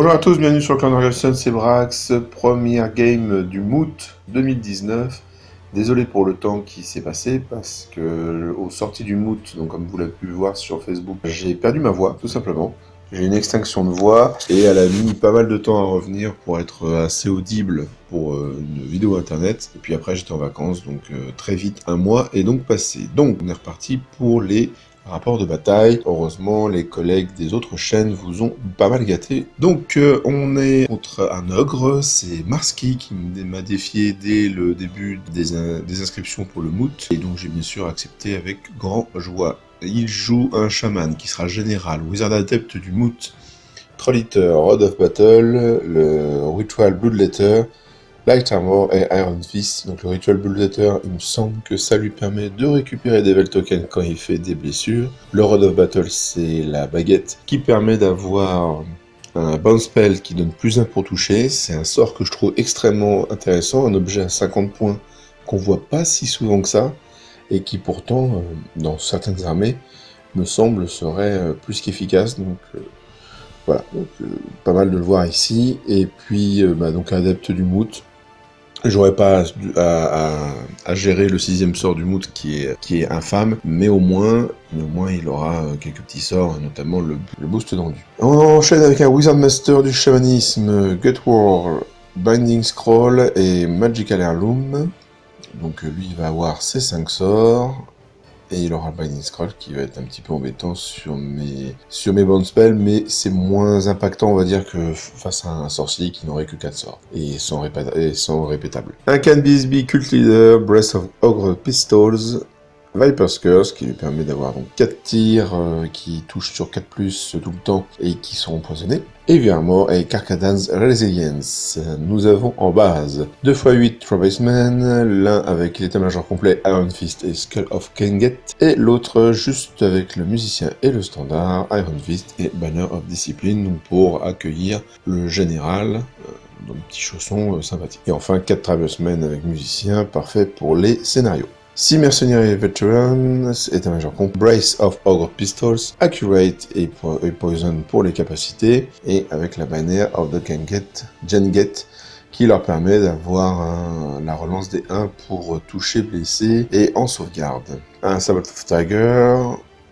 Bonjour à tous, bienvenue sur le Clan Orgelson, c'est Brax, première game du Moot 2019. Désolé pour le temps qui s'est passé parce que aux sorties du Moot, donc comme vous l'avez pu voir sur Facebook, j'ai perdu ma voix, tout simplement. J'ai une extinction de voix et elle a mis pas mal de temps à revenir pour être assez audible pour une vidéo internet. Et puis après j'étais en vacances, donc très vite un mois est donc passé. Donc on est reparti pour les rapport de bataille. Heureusement, les collègues des autres chaînes vous ont pas mal gâté. Donc, on est contre un ogre. C'est Marski qui m'a défié dès le début des inscriptions pour le Moot. Et donc, j'ai bien sûr accepté avec grand joie. Il joue un chaman qui sera général, wizard adepte du Moot, Troll Eater, Rod of Battle, le Ritual Bloodletter, Light Armor et Iron Fist. Donc le Ritual Bloodletter, il me semble que ça lui permet de récupérer des Devil Tokens quand il fait des blessures. Le Rod of Battle, c'est la baguette qui permet d'avoir un bounce spell qui donne plus 1 pour toucher. C'est un sort que je trouve extrêmement intéressant, un objet à 50 points qu'on voit pas si souvent que ça, et qui pourtant, dans certaines armées, me semble serait plus qu'efficace. Donc voilà, donc, pas mal de le voir ici. Et puis donc adepte du Moot. J'aurais pas à gérer le 6ème sort du Moot qui est infâme, mais au moins il aura quelques petits sorts, notamment le boost d'endu. On enchaîne avec un Wizard Master du chamanisme, Gut War, Binding Scroll et Magical Heirloom. Donc lui il va avoir ses 5 sorts. Et il aura le Binding Scroll qui va être un petit peu embêtant sur mes bound spells, mais c'est moins impactant, on va dire, que face à un sorcier qui n'aurait que 4 sorts, et sans répétable. Un Can Bisbee Cult Leader, Breath of Ogre Pistols, Viper's Curse, qui lui permet d'avoir donc 4 tirs qui touchent sur 4+, tout le temps, et qui sont empoisonnés. Heavy Armor et Carcadans Resilience. Nous avons en base 2x8 Travisman, l'un avec l'état-major complet Iron Fist et Skull of Kenget, et l'autre juste avec le musicien et le standard Iron Fist et Banner of Discipline, donc pour accueillir le général dans des petits chaussons sympathiques. Et enfin 4 Travisman avec musicien, parfait pour les scénarios. 6 mercenaires et veterans, état-major complet, Brace of Ogre Pistols, Accurate et Poison pour les capacités, et avec la bannière of the Genget, qui leur permet d'avoir la relance des 1 pour toucher blessé et en sauvegarde. Un Sabbath of Tiger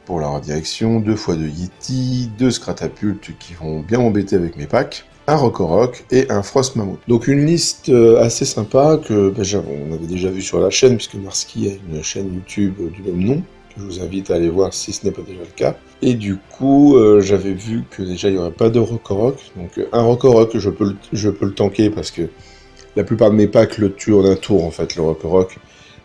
pour la redirection, 2 fois 2 Yeti, 2 Scratapultes qui vont bien m'embêter avec mes packs, un Rokorok et un Frost Mammoth. Donc une liste assez sympa que on avait déjà vu sur la chaîne, puisque Marski a une chaîne YouTube du même nom, que je vous invite à aller voir si ce n'est pas déjà le cas. Et du coup, j'avais vu que déjà il n'y aurait pas de Rokorok, donc un Rokorok je peux le tanker parce que la plupart de mes packs le tuent en un tour en fait, le Rokorok.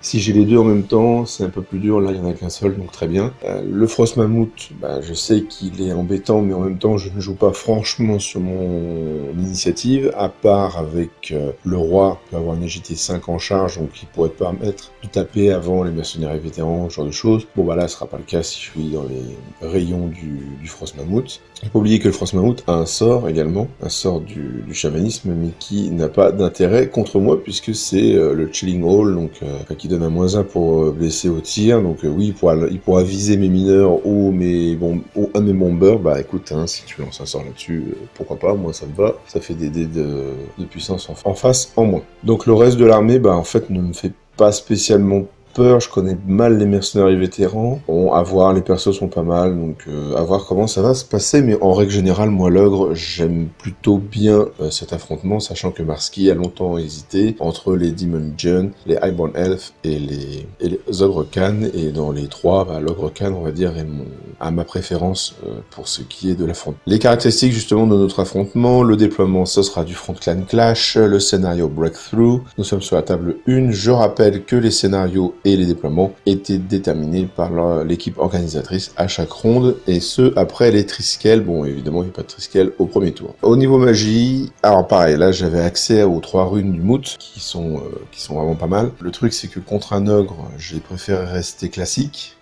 Si j'ai les deux en même temps, c'est un peu plus dur. Là, il n'y en a qu'un seul, donc très bien. Le Frost Mammoth, je sais qu'il est embêtant, mais en même temps, je ne joue pas franchement sur mon initiative, à part avec le roi, qui peut avoir une agilité 5 en charge, donc il pourrait permettre de taper avant les mercenaires et vétérans, ce genre de choses. Bon, là, ce sera pas le cas si je suis dans les rayons du Frost Mammoth. Il ne faut pas oublier que le Frost Mammoth a un sort également, un sort du chamanisme, mais qui n'a pas d'intérêt contre moi, puisque c'est le Chilling Hall, donc qui donne un -1 pour blesser au tir, donc oui, il pourra viser mes mineurs ou un de mes bombers, écoute, si tu lances un sort là-dessus, pourquoi pas, moi ça me va, ça fait des dés de puissance en face en moins. Donc le reste de l'armée, en fait, ne me fait pas spécialement peur, je connais mal les mercenaires et vétérans. Bon, à voir, les persos sont pas mal, donc à voir comment ça va se passer, mais en règle générale, moi l'ogre, j'aime plutôt bien cet affrontement, sachant que Marski a longtemps hésité entre les Demon Jun, les Highborn Elf et les ogres Khan, et dans les trois, l'ogre Khan, on va dire, est ma préférence pour ce qui est de l'affrontement. Les caractéristiques justement de notre affrontement, le déploiement, ce sera du Front Clan Clash, le scénario Breakthrough, nous sommes sur la table 1, je rappelle que les scénarios et les déploiements étaient déterminés par l'équipe organisatrice à chaque ronde, et ce, après les Triskel. Bon, évidemment, il n'y a pas de Triskel au premier tour. Au niveau magie, alors pareil, là, j'avais accès aux 3 runes du Moot, qui sont vraiment pas mal. Le truc, c'est que contre un ogre, j'ai préféré rester classique.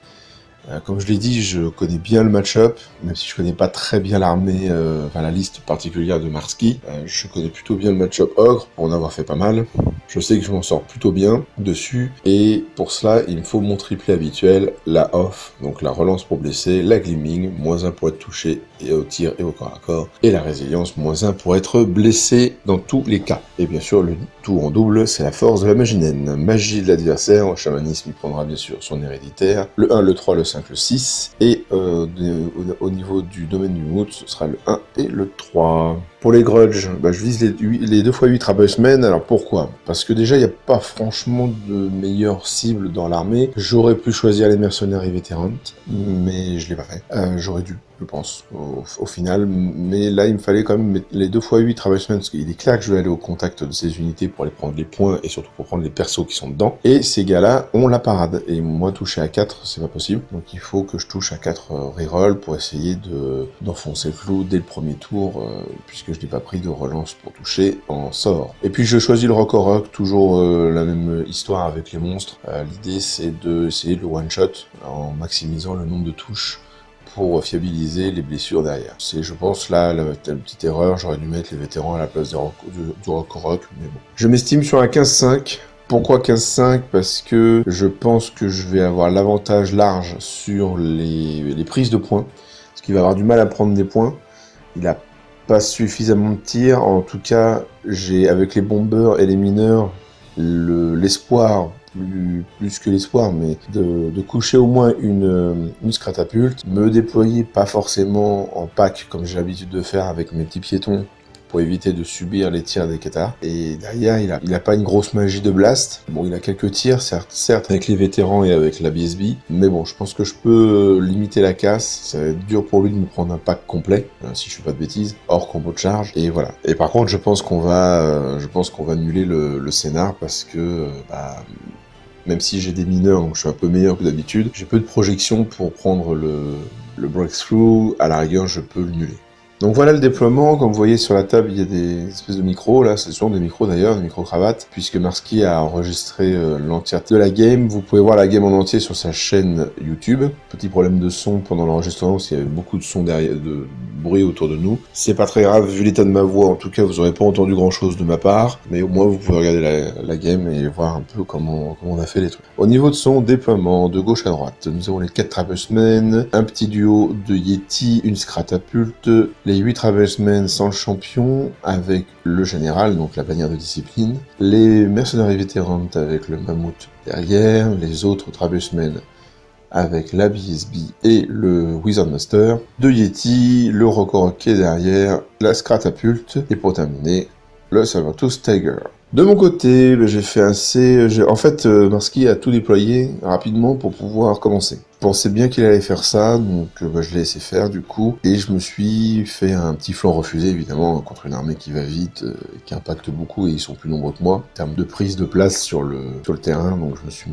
Comme je l'ai dit, je connais bien le match-up, même si je connais pas très bien l'armée, la liste particulière de Marski. Je connais plutôt bien le match-up Ogre, pour en avoir fait pas mal. Je sais que je m'en sors plutôt bien dessus, et pour cela, il me faut mon triplé habituel, la off, donc la relance pour blesser, la gleaming, -1 pour être touché et au tir et au corps à corps, et la résilience, -1 pour être blessé dans tous les cas. Et bien sûr, le tout en double, c'est la force de la magie naine. Magie de l'adversaire, en chamanisme, il prendra bien sûr son héréditaire, le 1, le 3, le 5, le 6, et au niveau du domaine du mood, ce sera le 1 et le 3. Pour les grudges, je vise les 2x8 Tribesmen. Alors pourquoi? Parce que déjà, il n'y a pas franchement de meilleure cible dans l'armée. J'aurais pu choisir les mercenaires et vétérans, mais je l'ai pas fait. J'aurais dû, je pense, au final. Mais là, il me fallait quand même mettre les 2x8 Tribesmen, parce qu'il est clair que je vais aller au contact de ces unités pour aller prendre les points, et surtout pour prendre les persos qui sont dedans. Et ces gars-là ont la parade. Et moi, toucher à 4, c'est pas possible. Donc il faut que je touche à 4 reroll pour essayer d'enfoncer le clou dès le premier tour, puisque je n'ai pas pris de relance pour toucher en sort. Et puis je choisis le Rock Rock, toujours la même histoire avec les monstres. L'idée c'est d'essayer de le one-shot en maximisant le nombre de touches pour fiabiliser les blessures derrière. C'est, je pense, là, la petite erreur, j'aurais dû mettre les vétérans à la place du Rock Rock, mais bon. Je m'estime sur un 15-5. Pourquoi 15-5? Parce que je pense que je vais avoir l'avantage large sur les prises de points, parce qu'il va avoir du mal à prendre des points. Il a pas suffisamment de tir. En tout cas, j'ai, avec les bombeurs et les mineurs, l'espoir, plus que l'espoir, mais de coucher au moins une scratapulte, me déployer pas forcément en pack comme j'ai l'habitude de faire avec mes petits piétons, pour éviter de subir les tirs des Qatar. Et derrière, il a pas une grosse magie de blast. Bon, il a quelques tirs, certes, avec les vétérans et avec la BSB. Mais bon, je pense que je peux limiter la casse. Ça va être dur pour lui de me prendre un pack complet, si je fais pas de bêtises, hors combo de charge. Et voilà. Et par contre, je pense qu'on va annuler le scénar parce que, même si j'ai des mineurs, donc je suis un peu meilleur que d'habitude, j'ai peu de projections pour prendre le breakthrough. À la rigueur, je peux le nuller. Donc voilà le déploiement. Comme vous voyez sur la table, il y a des espèces de micros, là, c'est souvent des micros d'ailleurs, des micro-cravates, puisque Marski a enregistré l'entièreté de la game. Vous pouvez voir la game en entier sur sa chaîne YouTube. Petit problème de son pendant l'enregistrement, parce qu'il y avait beaucoup de son derrière, de bruit autour de nous. C'est pas très grave, vu l'état de ma voix, en tout cas, vous aurez pas entendu grand chose de ma part, mais au moins vous pouvez regarder la game et voir un peu comment on a fait les trucs. Au niveau de son déploiement, de gauche à droite, nous avons les 4 Tribesmen, un petit duo de Yeti, une scratapulte, les 8 Tribesmen sans champion avec le général, donc la bannière de discipline, les mercenaires et vétérans avec le mammouth derrière, les autres Tribesmen avec la BSB et le Wizard Master, 2 Yeti, le Rock qui est derrière, la scratapulte, et pour terminer, le Salvatus Tiger. De mon côté, j'ai fait en fait, Marski a tout déployé rapidement pour pouvoir commencer. Je pensais bien qu'il allait faire ça, donc je l'ai laissé faire du coup, et je me suis fait un petit flanc refusé évidemment contre une armée qui va vite, qui impacte beaucoup et ils sont plus nombreux que moi en termes de prise de place sur le terrain, donc je me suis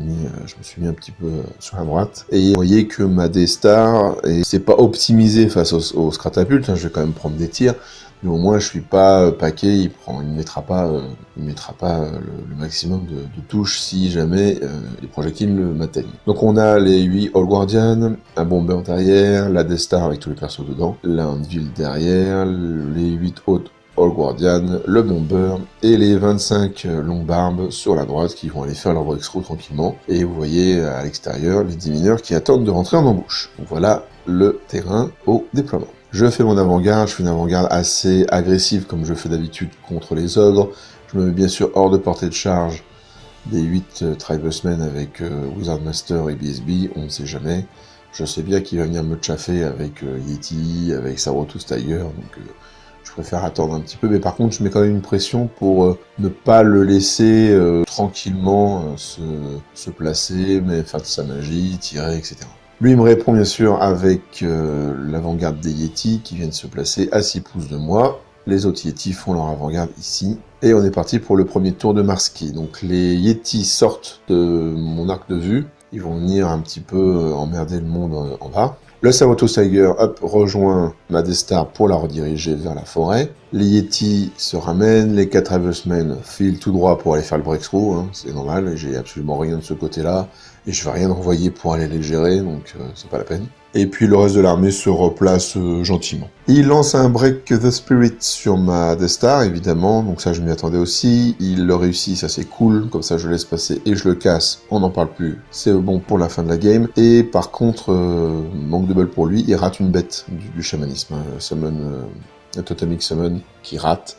mis un petit peu sur la droite. Et vous voyez que ma D-Star, et c'est pas optimisé face aux scratapultes, je vais quand même prendre des tirs. Mais au moins, je suis pas paqué, il me mettra pas le maximum de touches si jamais les projectiles m'atteignent. Donc on a les 8 All Guardian, un bomber derrière, la Death Star avec tous les persos dedans, la Anvil derrière, les 8 autres All Guardian, le bomber et les 25 longues barbes sur la droite qui vont aller faire leur breakthrough tranquillement. Et vous voyez à l'extérieur les 10 mineurs qui attendent de rentrer en embouche. Donc voilà le terrain au déploiement. Je fais mon avant-garde, je fais une avant-garde assez agressive comme je fais d'habitude contre les ogres. Je me mets bien sûr hors de portée de charge des 8 Tribesmen avec Wizard Master et BSB, on ne sait jamais. Je sais bien qu'il va venir me chaffer avec Yeti, avec Sarotus Tiger, donc je préfère attendre un petit peu. Mais par contre, je mets quand même une pression pour ne pas le laisser tranquillement se placer, mais faire de sa magie, tirer, etc. Lui, il me répond bien sûr avec l'avant-garde des Yeti qui viennent se placer à 6 pouces de moi. Les autres Yeti font leur avant-garde ici. Et on est parti pour le premier tour de Marski. Donc les Yeti sortent de mon arc de vue. Ils vont venir un petit peu emmerder le monde en bas. Le Sarotus Tiger, rejoint ma Death-Star pour la rediriger vers la forêt. Les Yeti se ramènent, les 4 Tribesmen filent tout droit pour aller faire le breakthrough, c'est normal, j'ai absolument rien de ce côté-là. et je vais rien envoyer pour aller les gérer, donc c'est pas la peine. Et puis le reste de l'armée se replace gentiment. Il lance un Break the Spirit sur ma Death Star, évidemment, donc ça je m'y attendais aussi. Il le réussit, ça c'est cool, comme ça je laisse passer et je le casse, on n'en parle plus, c'est bon pour la fin de la game. Et par contre, manque de bol pour lui, il rate une bête du chamanisme, un Totemic Summon qui rate.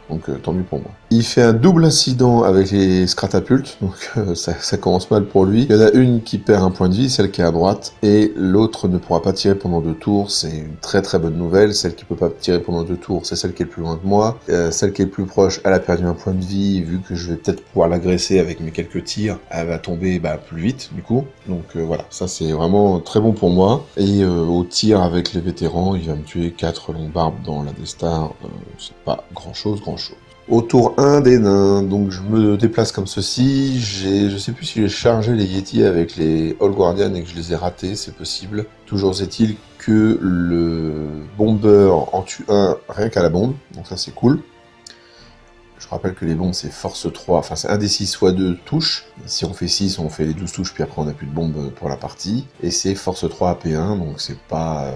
Donc tant mieux pour moi. Il fait un double incident avec les scratapultes, donc ça commence mal pour lui. Il y en a une qui perd un point de vie, celle qui est à droite, et l'autre ne pourra pas tirer pendant 2 tours. C'est une très très bonne nouvelle. Celle qui peut pas tirer pendant 2 tours, c'est celle qui est le plus loin de moi. Celle qui est le plus proche, elle a perdu un point de vie, vu que je vais peut-être pouvoir l'agresser avec mes quelques tirs, elle va tomber plus vite du coup. Donc voilà, ça c'est vraiment très bon pour moi. Et au tir avec les vétérans, il va me tuer 4 longues barbes dans la Death Star. C'est pas grand chose. Au tour 1 des nains, donc je me déplace comme ceci, je sais plus si j'ai chargé les Yeti avec les All Guardian et que je les ai ratés, c'est possible. Toujours est-il que le bomber en tue un rien qu'à la bombe, donc ça c'est cool. Je rappelle que les bombes c'est force 3, enfin c'est 1 des 6 fois 2 touches. Si on fait 6, on fait les 12 touches, puis après on n'a plus de bombes pour la partie. Et c'est force 3 AP1, donc c'est pas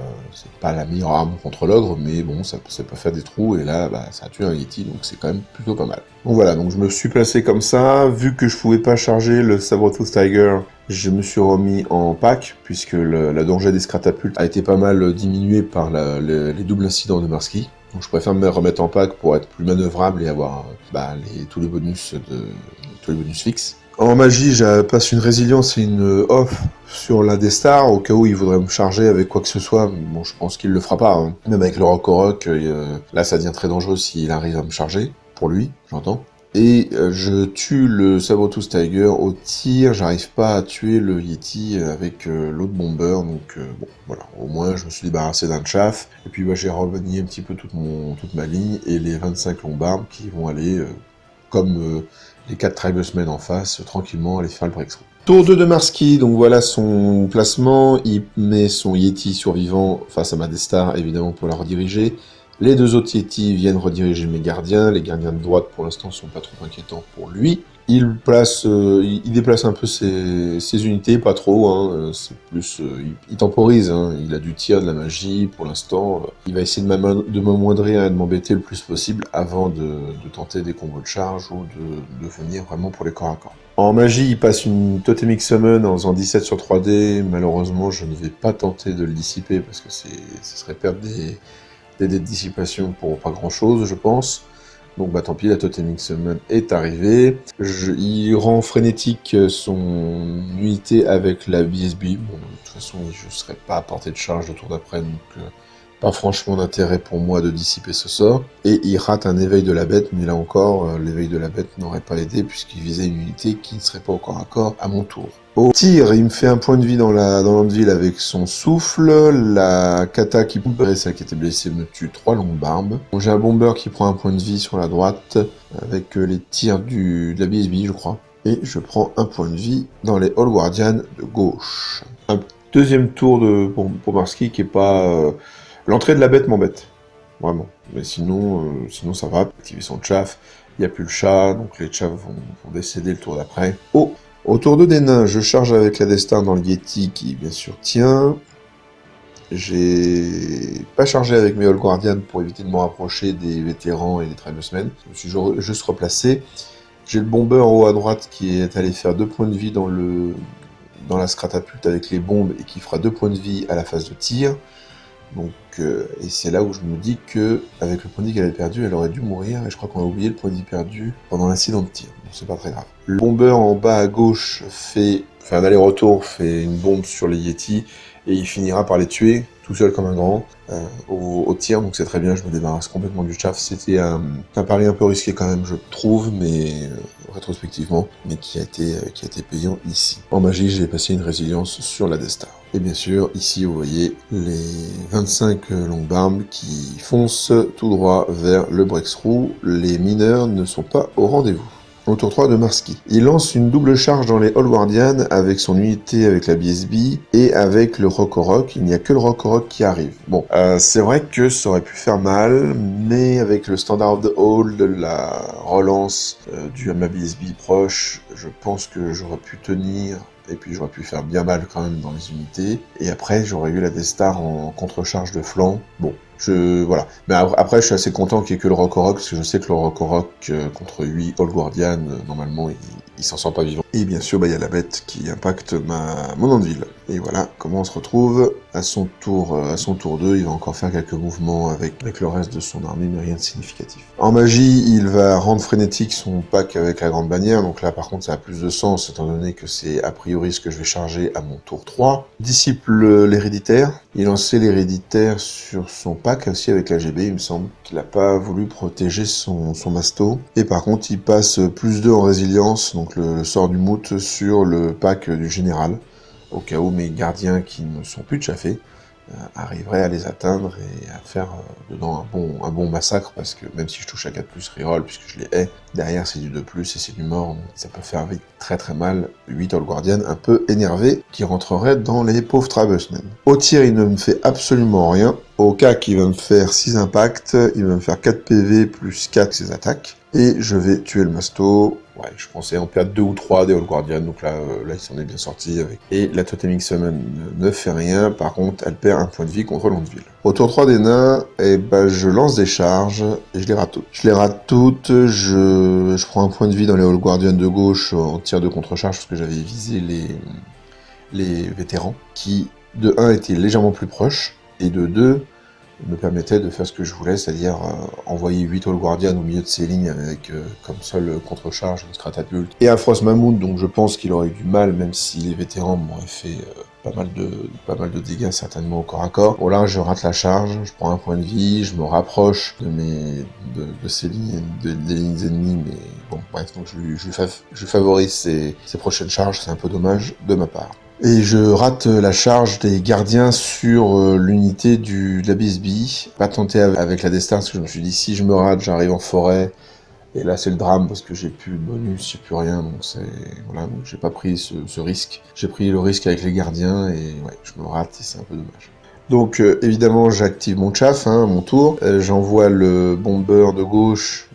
la meilleure arme contre l'ogre, mais bon, ça peut faire des trous, et là, ça a tué un Yeti, donc c'est quand même plutôt pas mal. Donc voilà, donc je me suis placé comme ça, vu que je pouvais pas charger le Sabre-Tooth Tiger, je me suis remis en pack, puisque la danger des scratapultes a été pas mal diminuée par les doubles incidents de Marsky. Donc je préfère me remettre en pack pour être plus manœuvrable et avoir tous les bonus fixes. En magie, je passe une résilience et une off sur la Death Star, au cas où il voudrait me charger avec quoi que ce soit. Bon, je pense qu'il le fera pas, hein. Même avec le Rock, là ça devient très dangereux s'il arrive à me charger, pour lui, j'entends. Et je tue le Sabre-Tooth Tiger au tir, j'arrive pas à tuer le Yeti avec l'autre bomber, donc bon, voilà, au moins je me suis débarrassé d'un chaff, et puis j'ai remanié un petit peu toute ma ligne, et les 25 longbarbs qui vont aller, comme les 4 tribesmen en face, tranquillement aller faire le breakthrough. Tour 2 de Marsky, donc voilà son placement, il met son Yeti survivant face à ma Death Star, évidemment pour la rediriger. Les 2 autres Yeti viennent rediriger mes gardiens. Les gardiens de droite, pour l'instant, sont pas trop inquiétants pour lui. Il déplace un peu ses unités, pas trop, hein. C'est plus, il temporise, hein. Il a du tir, de la magie, pour l'instant. Il va essayer de m'amoindrir et de m'embêter le plus possible avant de tenter des combos de charge ou de venir vraiment pour les corps à corps. En magie, il passe une Totemic Summon en faisant 17 sur 3D. Malheureusement, je ne vais pas tenter de le dissiper parce que ce serait perdre des dés de dissipation pour pas grand chose, je pense. Donc tant pis, la Totemic Summon est arrivée. Il rend frénétique son unité avec la BSB. Bon, de toute façon, je ne serai pas à portée de charge le tour d'après, donc pas franchement d'intérêt pour moi de dissiper ce sort. Et il rate un éveil de la bête, mais là encore, l'éveil de la bête n'aurait pas aidé puisqu'il visait une unité qui ne serait pas encore à corps à mon tour. Au tir, il me fait un point de vie dans l'Anvil avec son souffle. La kata qui bomberait, celle qui était blessée, me tue 3 longues barbes. J'ai un bomber qui prend un point de vie sur la droite avec les tirs de la BSB, je crois. Et je prends un point de vie dans les All Guardian de gauche. Un deuxième tour pour Marsky qui est pas... L'entrée de la bête m'embête, vraiment. Mais sinon ça va. Activer son chaff, il n'y a plus le chat, donc les chats vont décéder le tour d'après. Au tour 2 des nains, je charge avec la Death Star dans le Yeti qui bien sûr tient. J'ai pas chargé avec mes All Guardian pour éviter de me rapprocher des vétérans et des tribesmen. Je me suis juste replacé. J'ai le bomber en haut à droite qui est allé faire 2 points de vie dans la scratapulte avec les bombes et qui fera 2 points de vie à la phase de tir. Donc, et c'est là où je me dis que avec le point de vie qu'elle avait perdu, elle aurait dû mourir, et je crois qu'on a oublié le point de vie perdu pendant l'incident de tir. Donc c'est pas très grave. Le bomber en bas à gauche fait un aller-retour, fait une bombe sur les Yeti, et il finira par les tuer, tout seul comme un grand, au tir, donc c'est très bien, je me débarrasse complètement du chaff. C'était un pari un peu risqué quand même, je trouve, mais rétrospectivement, mais qui a été payant ici. En magie, j'ai passé une résilience sur la Death Star. Et bien sûr, ici, vous voyez les 25 longbarbs qui foncent tout droit vers le breakthrough. Les mineurs ne sont pas au rendez-vous. Au tour 3 de Marsky. Il lance une double charge dans les All Guardian avec son unité avec la BSB et avec le Rock. Il n'y a que le Rock qui arrive. Bon, c'est vrai que ça aurait pu faire mal, mais avec le Standard of the Hold, la relance du ma BSB proche, je pense que j'aurais pu tenir et puis j'aurais pu faire bien mal quand même dans les unités, et après j'aurais eu la Death Star en contre-charge de flanc. Bon, voilà. Mais après, je suis assez content qu'il n'y ait que le Rock, parce que je sais que le Rock contre 8 Old Guardian, normalement, il s'en sort pas vivant. Et bien sûr, il y a la bête qui impacte mon Anvil. Et voilà comment on se retrouve. À son tour 2, il va encore faire quelques mouvements avec le reste de son armée, mais rien de significatif. En magie, il va rendre frénétique son pack avec la grande bannière, donc là par contre ça a plus de sens, étant donné que c'est a priori ce que je vais charger à mon tour 3. Disciple l'héréditaire, il lançait l'héréditaire sur son pack aussi avec la GB, il me semble, qu'il n'a pas voulu protéger son masto. Et par contre il passe plus 2 en résilience, donc le sort du moot, sur le pack du général, au cas où mes gardiens qui ne sont plus chaffés arriveraient à les atteindre et à faire dedans un bon massacre, parce que même si je touche à 4+, reroll, puisque je les hais, derrière c'est du 2+, et c'est du mort, donc ça peut faire vite très très mal. 8 Old Guardian un peu énervé, qui rentrerait dans les pauvres Trabusmen. Au tir, il ne me fait absolument rien. Au cac, il va me faire 6 impacts, il va me faire 4 PV plus 4 ses attaques, et je vais tuer le masto. Ouais, je pensais en perdre 2 ou 3 des Old Guardian, donc là il s'en est bien sorti avec. Et la Totemic Summon ne fait rien, par contre elle perd un point de vie contre l'Anvil. Au tour 3 des nains, je lance des charges et je les rate toutes. Je prends un point de vie dans les Old Guardian de gauche en tir de contre-charge, parce que j'avais visé les vétérans, qui de 1 étaient légèrement plus proches, et de 2 me permettait de faire ce que je voulais, c'est-à-dire envoyer 8 Old Guardian au milieu de ces lignes avec comme seule contre-charge une Scratapulte et un Frost Mammouth, donc je pense qu'il aurait eu du mal, même si les vétérans m'auraient fait pas mal de dégâts certainement au corps à corps. Bon là je rate la charge, je prends un point de vie, je me rapproche de ces lignes, des lignes ennemies, mais bon bref, donc je favorise ces prochaines charges, c'est un peu dommage de ma part. Et je rate la charge des gardiens sur l'unité de la BSB. Pas tenté avec la Death Star, parce que je me suis dit, si je me rate, j'arrive en forêt. Et là, c'est le drame, parce que j'ai plus de bonus, j'ai plus rien, donc voilà, donc j'ai pas pris ce risque. J'ai pris le risque avec les gardiens, et ouais, je me rate, et c'est un peu dommage. Donc, évidemment, j'active mon chaff, mon tour. J'envoie le bomber de gauche,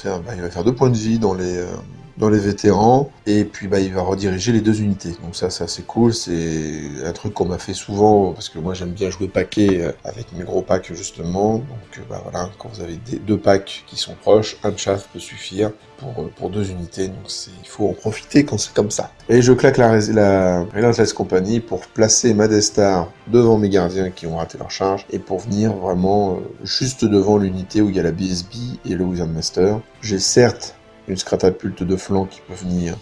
il va faire 2 points de vie dans les vétérans, et puis il va rediriger les 2 unités. Donc ça c'est cool, c'est un truc qu'on m'a fait souvent, parce que moi j'aime bien jouer paquet avec mes gros packs justement, donc voilà, quand vous avez 2 packs qui sont proches, un chaff peut suffire pour 2 unités, donc il faut en profiter quand c'est comme ça. Et je claque la Relentless Company pour placer ma Death Star devant mes gardiens qui ont raté leur charge, et pour venir vraiment juste devant l'unité où il y a la BSB et le Wizard Master. J'ai certes une Scratapulte de flanc qui peut venir,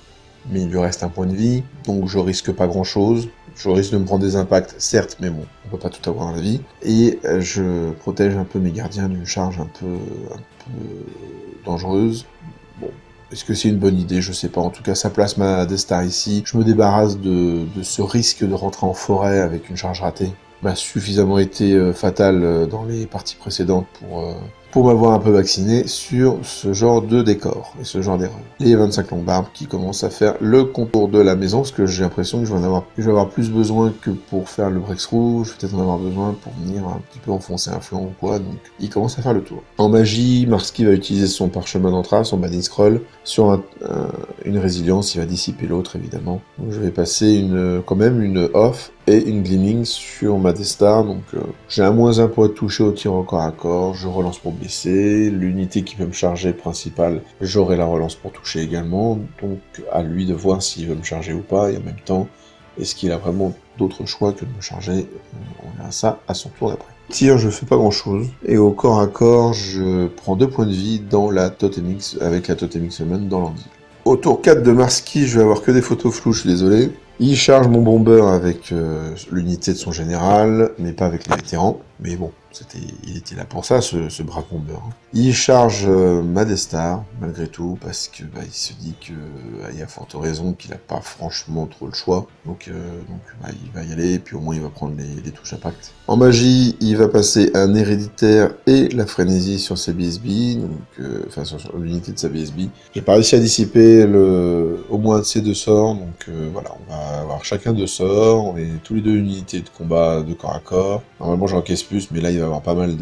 mais il lui reste un point de vie, donc je risque pas grand chose. Je risque de me prendre des impacts, certes, mais bon, on peut pas tout avoir dans la vie. Et je protège un peu mes gardiens d'une charge un peu dangereuse. Bon, est-ce que c'est une bonne idée? Je sais pas. En tout cas, ça place ma Death Star ici. Je me débarrasse de ce risque de rentrer en forêt avec une charge ratée. M'a suffisamment été fatal dans les parties précédentes pour m'avoir un peu vacciné sur ce genre de décor et ce genre d'erreur. Les 25 longues barbes qui commencent à faire le contour de la maison, parce que j'ai l'impression que je vais avoir plus besoin que pour faire le breakthrough, je vais peut-être en avoir besoin pour venir un petit peu enfoncer un flanc ou quoi, donc il commence à faire le tour. En magie, Marski va utiliser son parchemin d'entrave, son banning scroll, sur une résilience, il va dissiper l'autre évidemment. Donc je vais passer quand même une off et une gleaming sur ma Death Star, donc j'ai un -1 pour être touché au tir au corps à corps, je relance pour blesser, l'unité qui peut me charger principale, j'aurai la relance pour toucher également, donc à lui de voir s'il veut me charger ou pas, et en même temps, est-ce qu'il a vraiment d'autres choix que de me charger, on verra ça à son tour d'après. Tir, je fais pas grand chose, et au corps à corps, je prends 2 points de vie dans avec la Totemic Summon dans l'Anvil. Au tour 4 de Marski, je vais avoir que des photos floues, je suis désolé. Il charge mon bomber avec l'unité de son général, mais pas avec les vétérans. Mais bon, il était là pour ça, ce brave bomber. Il charge ma Death Star, malgré tout, parce que il se dit que il y a forte raison qu'il n'a pas franchement trop le choix. Donc il va y aller, et puis au moins il va prendre les touches impact. En magie, il va passer un héréditaire et la frénésie sur sa BSB, donc sur l'unité de sa BSB. J'ai pas réussi à dissiper au moins ces 2 sorts, donc voilà, on va avoir chacun 2 sorts, et tous les 2 unités de combat de corps à corps. Normalement j'encaisse plus, mais là il va y avoir pas mal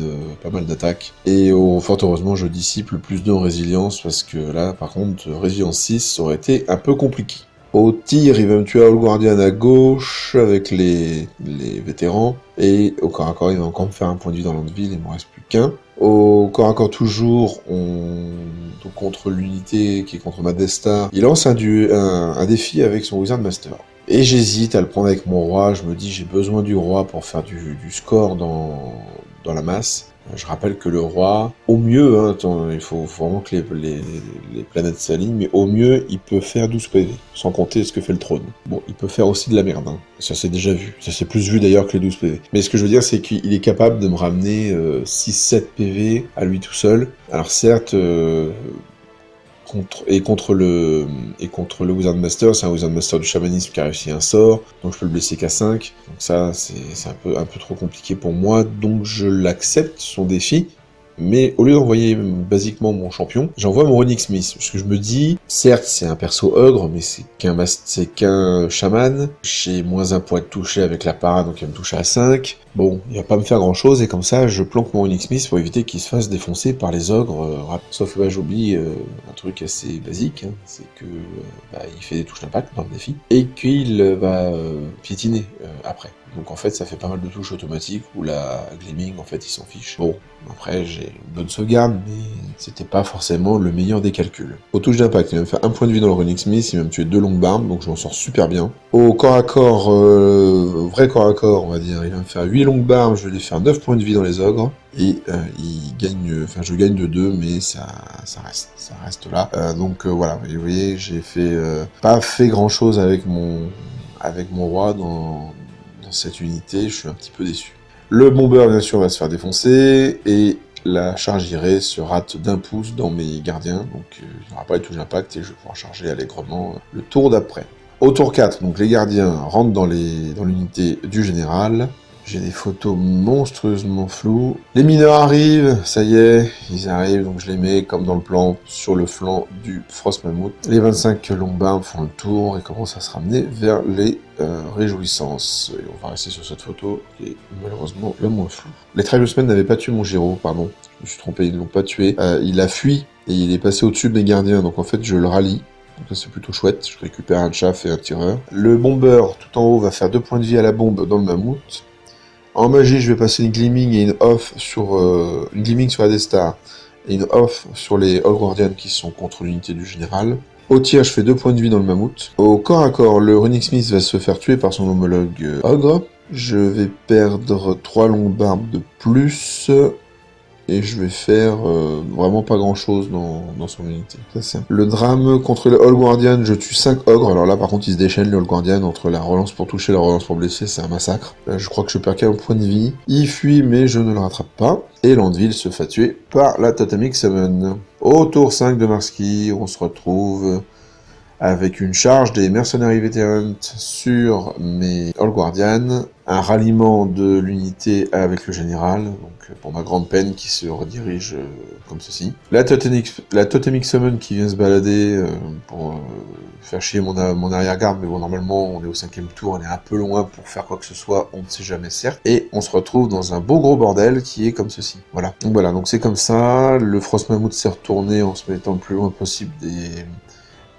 d'attaques. Et fort heureusement je dissipe le +2 en résilience, parce que là par contre résilience 6 ça aurait été un peu compliqué. Au tir, il va me tuer All Guardian à gauche avec les vétérans. Et au corps à corps, il va encore me faire un point de vie dans l'Anvil, il ne me reste plus qu'un. Au corps à corps toujours, donc contre l'unité qui est contre ma Death Star, il lance un défi avec son Wizard Master. Et j'hésite à le prendre avec mon roi, je me dis j'ai besoin du roi pour faire du score dans la masse. Je rappelle que le roi, au mieux, hein, il faut vraiment que les planètes s'alignent, mais au mieux, il peut faire 12 PV, sans compter ce que fait le trône. Bon, il peut faire aussi de la merde, hein. Ça s'est déjà vu. Ça s'est plus vu d'ailleurs que les 12 PV. Mais ce que je veux dire, c'est qu'il est capable de me ramener 6-7 PV à lui tout seul. Alors certes, contre le Wizard Master, c'est un Wizard Master du chamanisme qui a réussi un sort, donc je peux le blesser qu'à 5. Donc ça, c'est un peu trop compliqué pour moi, donc je l'accepte, son défi. Mais au lieu d'envoyer basiquement mon champion, j'envoie mon Runic Smith. Parce que je me dis, certes c'est un perso ogre, mais c'est qu'un chaman. J'ai moins un point de toucher avec la para, donc il va me toucher à 5. Bon, il va pas me faire grand chose, et comme ça je planque mon Runic Smith pour éviter qu'il se fasse défoncer par les ogres. Sauf que j'oublie un truc assez basique, hein, c'est que il fait des touches d'impact dans le défi, et qu'il va piétiner après. Donc en fait ça fait pas mal de touches automatiques où la Gleaming en fait il s'en fiche. Bon, après j'ai une bonne sauvegarde, mais c'était pas forcément le meilleur des calculs. Aux touches d'impact, il va me faire un point de vie dans le Runic Smith, il va me tuer 2 longues barbes, donc je m'en sors super bien. Au corps à corps, vrai corps à corps on va dire, il va me faire 8 longues barbes, je vais lui faire 9 points de vie dans les ogres, et je gagne de 2, mais ça reste là. Donc voilà, vous voyez, j'ai pas fait grand chose avec mon roi dans cette unité, je suis un petit peu déçu. Le bomber, bien sûr, va se faire défoncer, et la charge irée se rate d'1 pouce dans mes gardiens, donc il n'y aura pas de touche d'impact, et je vais pouvoir charger allègrement le tour d'après. Au tour 4, donc les gardiens rentrent dans l'unité du général. J'ai des photos monstrueusement floues. Les mineurs arrivent, ça y est, ils arrivent, donc je les mets comme dans le plan sur le flanc du Frost Mammoth. Les 25 longues barbes font le tour et commencent à se ramener vers les réjouissances. Et on va rester sur cette photo qui est malheureusement le moins floue. Les Tribesmen n'avaient pas tué mon Giro, pardon, je me suis trompé, ils ne l'ont pas tué. Il a fui et il est passé au-dessus de mes gardiens, donc en fait je le rallie. Donc ça c'est plutôt chouette, je récupère un chaff et un tireur. Le bomber tout en haut va faire 2 points de vie à la bombe dans le mammouth. En magie, je vais passer une Gleaming et une off sur une Gleaming sur la Death Star et une off sur les All Guardians qui sont contre l'unité du général. Au tir, je fais 2 points de vie dans le mammouth. Au corps à corps, le Runic Smith va se faire tuer par son homologue ogre. Je vais perdre 3 longues barbes de plus. Et je vais faire vraiment pas grand chose dans son unité. Ça, c'est le drame contre le All Guardian, je tue 5 ogres, alors là par contre ils se déchaînent le All Guardian entre la relance pour toucher et la relance pour blesser, c'est un massacre. Je crois que je perds qu'un point de vie. Il fuit mais je ne le rattrape pas. Et l'Anvil se fait tuer par la Totemic Summon. Au tour 5 de Marski, on se retrouve avec une charge des Mercenary Veterans sur mes All Guardians, un ralliement de l'unité avec le général, donc pour ma grande peine qui se redirige comme ceci. La Totemic Summon qui vient se balader pour faire chier mon arrière-garde, mais bon normalement on est au 5ème tour, on est un peu loin pour faire quoi que ce soit, on ne sait jamais certes, et on se retrouve dans un beau gros bordel qui est comme ceci. Voilà, donc c'est comme ça, le Frost Mammoth s'est retourné en se mettant le plus loin possible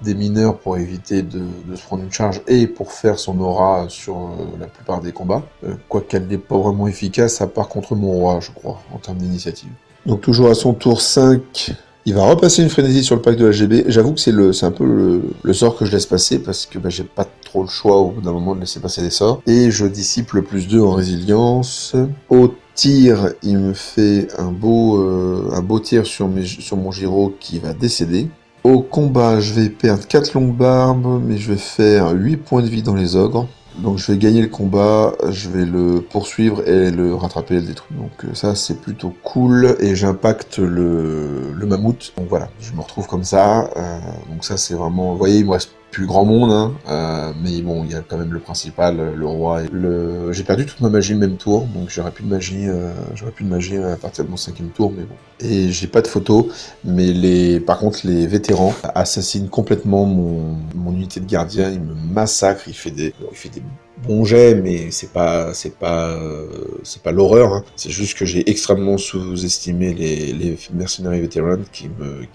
des mineurs pour éviter de se prendre une charge et pour faire son aura sur la plupart des combats, quoiqu'elle n'est pas vraiment efficace à part contre mon roi, je crois, en termes d'initiative. Donc toujours à son tour 5, il va repasser une frénésie sur le pack de la GB. J'avoue que c'est un peu le sort que je laisse passer parce que j'ai pas trop le choix au bout d'un moment de laisser passer des sorts. Et je dissipe le +2 en résilience. Au tir, il me fait un beau tir sur mon Giro qui va décéder. Au combat, je vais perdre 4 longues barbes, mais je vais faire 8 points de vie dans les ogres. Donc je vais gagner le combat, je vais le poursuivre et le rattraper et le détruire. Donc ça c'est plutôt cool, et j'impacte le mammouth. Donc voilà, je me retrouve comme ça. Donc ça c'est vraiment... Vous voyez, il me reste plus grand monde, hein, mais bon, il y a quand même le principal, le roi. J'ai perdu toute ma magie le même tour, donc j'aurais plus de magie à partir de mon 5ème tour, mais bon. Et j'ai pas de photo, mais par contre les vétérans assassinent complètement mon unité de gardien, il me massacre, il fait des bon jet, mais c'est pas l'horreur, hein. C'est juste que j'ai extrêmement sous-estimé les mercenaries vétérans qui me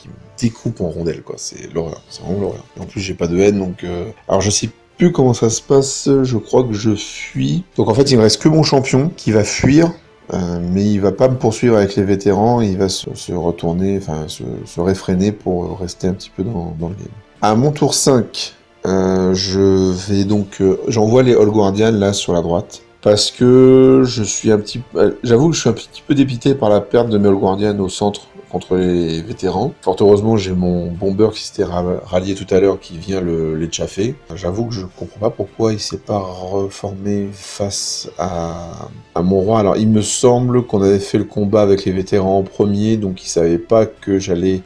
découpent en rondelles, quoi. C'est l'horreur, c'est vraiment l'horreur. Et en plus, j'ai pas de haine, donc... Alors, je sais plus comment ça se passe, je crois que je fuis. Donc en fait, il me reste que mon champion qui va fuir, mais il va pas me poursuivre avec les vétérans, il va se retourner, enfin se réfréner pour rester un petit peu dans le game. À mon tour 5, je vais donc... j'envoie les All Guardians là sur la droite. Parce que j'avoue que je suis un petit peu dépité par la perte de mes All Guardians au centre contre les vétérans. Fort heureusement, j'ai mon bomber qui s'était rallié tout à l'heure qui vient les chaffer. J'avoue que je comprends pas pourquoi il s'est pas reformé face à mon roi. Alors, il me semble qu'on avait fait le combat avec les vétérans en premier, donc il savait pas que j'allais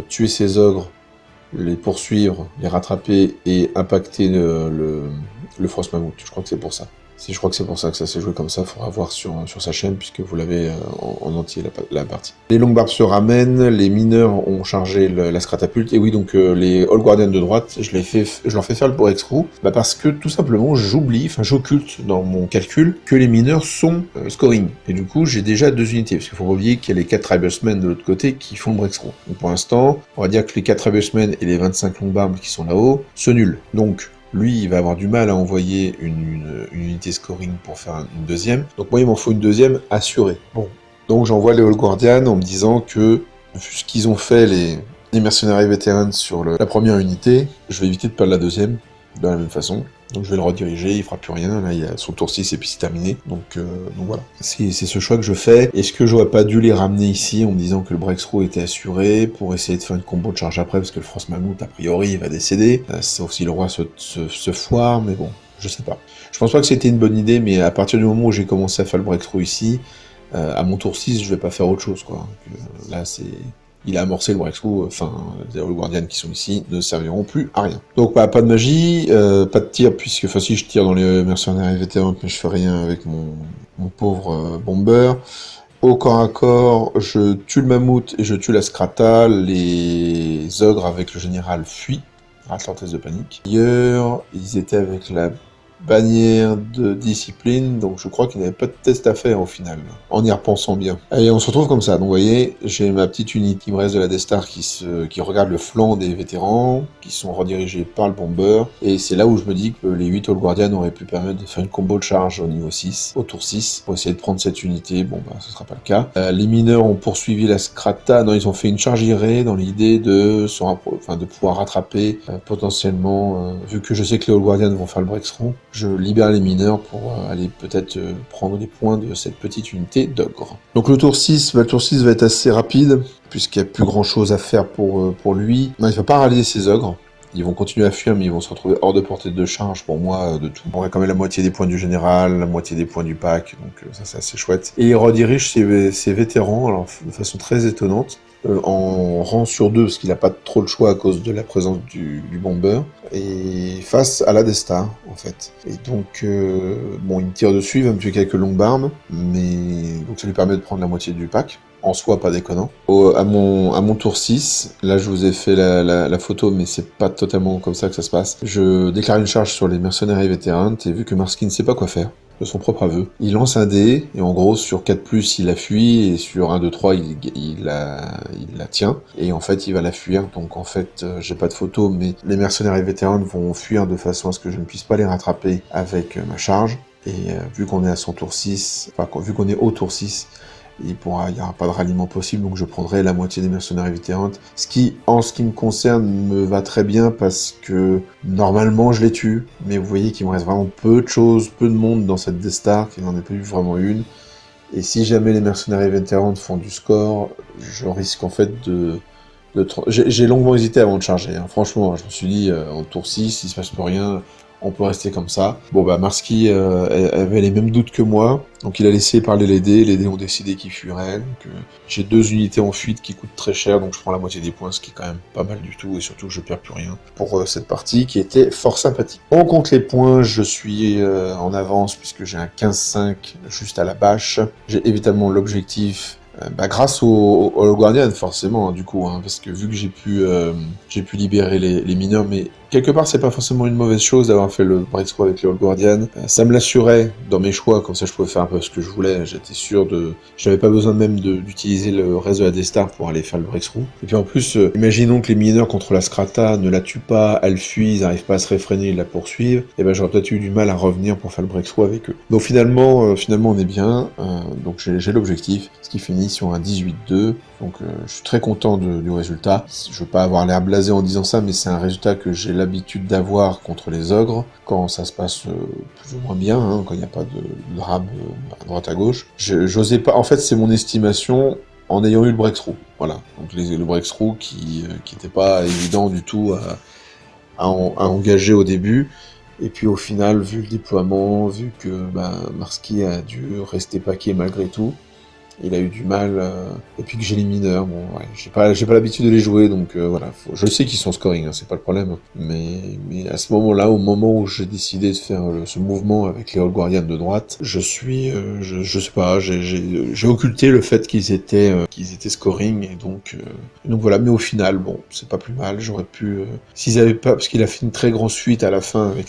tuer ces ogres, les poursuivre, les rattraper et impacter le Frost Mammouth. Je crois que c'est pour ça. Je crois que c'est pour ça que ça s'est joué comme ça. Il faudra voir sur sa chaîne, puisque vous l'avez en entier, la partie. Les longues barbes se ramènent, les mineurs ont chargé la scratapulte, et oui, donc les All Guardians de droite, je leur fais faire le breakthrough, parce que tout simplement, j'occulte dans mon calcul que les mineurs sont scoring. Et du coup, j'ai déjà 2 unités, parce qu'il faut pas oublier qu'il y a les 4 Tribesmen de l'autre côté qui font le breakthrough. Donc pour l'instant, on va dire que les 4 Tribesmen et les 25 longues barbes qui sont là-haut, se nuls. Donc, lui, il va avoir du mal à envoyer une unité scoring pour faire une deuxième. Donc moi, il m'en faut une deuxième assurée. Bon, donc j'envoie les All Guardians en me disant que, vu ce qu'ils ont fait les mercenaires vétérans sur la première unité, je vais éviter de perdre la deuxième, de la même façon. Donc je vais le rediriger, il fera plus rien, là il y a son tour 6 et puis c'est terminé. Donc voilà, c'est ce choix que je fais. Est-ce que j'aurais pas dû les ramener ici en me disant que le breakthrough était assuré pour essayer de faire une combo de charge après, parce que le Frost Mammouth a priori il va décéder, sauf si le roi se foire, mais bon, je sais pas. Je pense pas que c'était une bonne idée, mais à partir du moment où j'ai commencé à faire le breakthrough ici, à mon tour 6 je vais pas faire autre chose, quoi. Donc, là c'est... Il a amorcé le breakthrough, les All Guardians qui sont ici ne serviront plus à rien. Donc pas de magie, pas de tir, puisque si je tire dans les mercenaires vétérans, mais je fais rien avec mon pauvre bomber. Au corps à corps, je tue le mammouth et je tue la scrata, les ogres avec le général fuient, rate leur test de panique. D'ailleurs, ils étaient avec la bannière de discipline, donc je crois qu'il n'y avait pas de test à faire au final, en y repensant bien. Et on se retrouve comme ça, donc vous voyez, j'ai ma petite unité qui me reste de la Death Star qui regarde le flanc des vétérans, qui sont redirigés par le bomber, et c'est là où je me dis que les 8 All Guardians auraient pu permettre de faire une combo de charge au niveau 6, au tour 6, pour essayer de prendre cette unité. Bon ce sera pas le cas. Les mineurs ont poursuivi la Scrata, non, ils ont fait une charge irrée dans l'idée de pouvoir rattraper potentiellement, vu que je sais que les All Guardians vont faire le breakthrough, je libère les mineurs pour aller peut-être prendre les points de cette petite unité d'ogre. Donc le tour 6 va être assez rapide, puisqu'il n'y a plus grand chose à faire pour lui. Non, il ne va pas rallier ses ogres. Ils vont continuer à fuir, mais ils vont se retrouver hors de portée de charge pour moi de tout. On aurait quand même la moitié des points du général, la moitié des points du pack, donc ça c'est assez chouette. Et il redirige ses vétérans, alors de façon très étonnante, en rang sur 2, parce qu'il n'a pas trop le choix à cause de la présence du bomber, et face à la Death Star, en fait. Et donc, il me tire dessus, il va me tuer quelques longues barbes, mais donc ça lui permet de prendre la moitié du pack. En soi, pas déconnant. À mon tour 6, là je vous ai fait la photo, mais c'est pas totalement comme ça que ça se passe. Je déclare une charge sur les mercenaires et vétérans, et vu que Marsky ne sait pas quoi faire, de son propre aveu, il lance un dé, et en gros, sur 4+, il la fuit, et sur 1, 2, 3, il la tient, et en fait, il va la fuir. Donc en fait, j'ai pas de photo, mais les mercenaires et vétérans vont fuir de façon à ce que je ne puisse pas les rattraper avec ma charge. Et vu qu'on est à son tour 6, vu qu'on est au tour 6, il n'y aura pas de ralliement possible, donc je prendrai la moitié des mercenaires et vétérans. Ce qui, en ce qui me concerne, me va très bien, parce que normalement je les tue, mais vous voyez qu'il me reste vraiment peu de monde dans cette Death Star, qu'il n'en ait pas eu vraiment une. Et si jamais les mercenaires et vétérans font du score, je risque en fait j'ai longuement hésité avant de charger, hein. Franchement, je me suis dit, en tour 6, il se passe plus rien, on peut rester comme ça. Bon Marsky avait les mêmes doutes que moi, donc il a laissé parler les dés ont décidé qu'ils fuiraient, donc j'ai 2 unités en fuite qui coûtent très cher, donc je prends la moitié des points, ce qui est quand même pas mal du tout, et surtout que je perds plus rien pour cette partie qui était fort sympathique. On compte les points, je suis en avance puisque j'ai un 15-5 juste à la bâche. J'ai évidemment l'objectif, grâce au Guardian forcément, hein, du coup, hein, parce que vu que j'ai pu libérer les mineurs, mais quelque part, c'est pas forcément une mauvaise chose d'avoir fait le breakthrough avec les Old Guardian. Ça me l'assurait dans mes choix, comme ça je pouvais faire un peu ce que je voulais. J'étais sûr de... J'avais pas besoin même d'utiliser le reste de la D-Star pour aller faire le breakthrough. Et puis en plus, imaginons que les mineurs contre la Scrata ne la tuent pas, elle fuit, ils n'arrivent pas à se réfréner, ils la poursuivent. Et ben j'aurais peut-être eu du mal à revenir pour faire le breakthrough avec eux. Donc finalement on est bien. Donc j'ai l'objectif, ce qui finit sur un 18-2. Donc je suis très content du résultat. Je veux pas avoir l'air blasé en disant ça, mais c'est un résultat que j'ai l'habitude d'avoir contre les ogres, quand ça se passe plus ou moins bien, hein, quand il n'y a pas de drame à droite à gauche. J'osais pas, en fait c'est mon estimation en ayant eu le breakthrough. Voilà, donc le breakthrough qui était pas évident du tout à engager au début. Et puis au final, vu le déploiement, vu que Marski a dû rester paquet malgré tout, il a eu du mal, et puis que j'ai les mineurs, bon, ouais, j'ai pas l'habitude de les jouer, donc voilà, je sais qu'ils sont scoring, hein, c'est pas le problème, mais à ce moment-là, au moment où j'ai décidé de faire ce mouvement avec les Old Guardians de droite, je sais pas, j'ai occulté le fait qu'ils étaient scoring, et donc voilà, mais au final, bon, c'est pas plus mal, j'aurais pu, s'ils avaient pas, parce qu'il a fait une très grosse fuite à la fin avec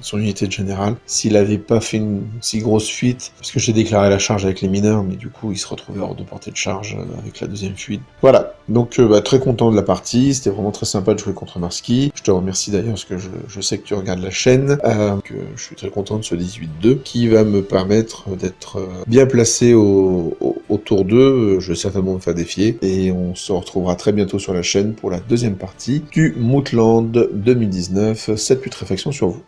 son unité de général, s'il avait pas fait une si grosse fuite, parce que j'ai déclaré la charge avec les mineurs, mais du coup, il se retrouvait hors de portée de charge avec la deuxième fuite. Voilà, donc très content de la partie, c'était vraiment très sympa de jouer contre Marski. Je te remercie d'ailleurs parce que je sais que tu regardes la chaîne, que je suis très content de ce 18-2 qui va me permettre d'être bien placé au tour 2, je vais certainement me faire défier, et on se retrouvera très bientôt sur la chaîne pour la deuxième partie du Mootland 2019, cette putréfaction sur vous.